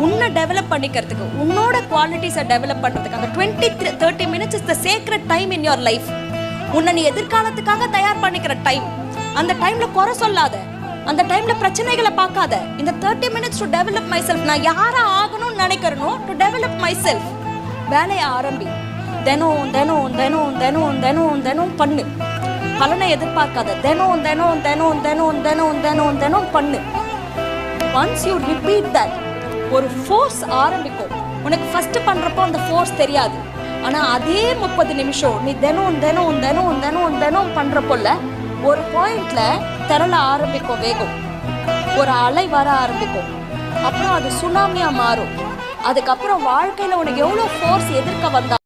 உன்னை டெவலப் பண்ணிக்கிறதுக்கு, உன்னோட குவாலிட்டிஸை டெவலப் பண்ணுறதுக்கு அந்த 20-30 minutes is the sacred time in your life. உன்னை நீ எதிர்காலத்துக்காக தயார் பண்ணிக்கிற டைம். அந்த டைமில் குறை சொல்லாத, அந்த டைமில் பிரச்சனைகளை பார்க்காத. இந்த 30 minutes to develop my self. நான் யாரை ஆகணும்னு நினைக்கிறனோ டு டெவலப் மை செல்ஃப். வேலையை ஆரம்பி. தினம் தினம் தினம் தினம் தினம் தினம் பண்ணு. பலனை எதிர்பார்க்காத. தினம் தினம் தினம் தினம் தினம் தினம் தினம் பண்ணு. ஒன்ஸ் யூ ரிப்பீட் தட், ஒரு ஃபோர்ஸ் ஆரம்பிக்கும். உனக்கு ஃபர்ஸ்ட் பண்றப்போ அந்த ஃபோர்ஸ் தெரியாது. ஆனா அதே 30 நிமிஷம் நீ தினம் தினம் தினம் தினம் தினம் பண்றப்போல ஒரு பாயிண்ட்ல திரள ஆரம்பிக்கும் வேகம். ஒரு அலை வர ஆரம்பிக்கும். அப்புறம் அது சுனாமியா மாறும். அதுக்கப்புறம் வாழ்க்கையில உனக்கு எவ்வளவு ஃபோர்ஸ் எதிர்க்க வந்தா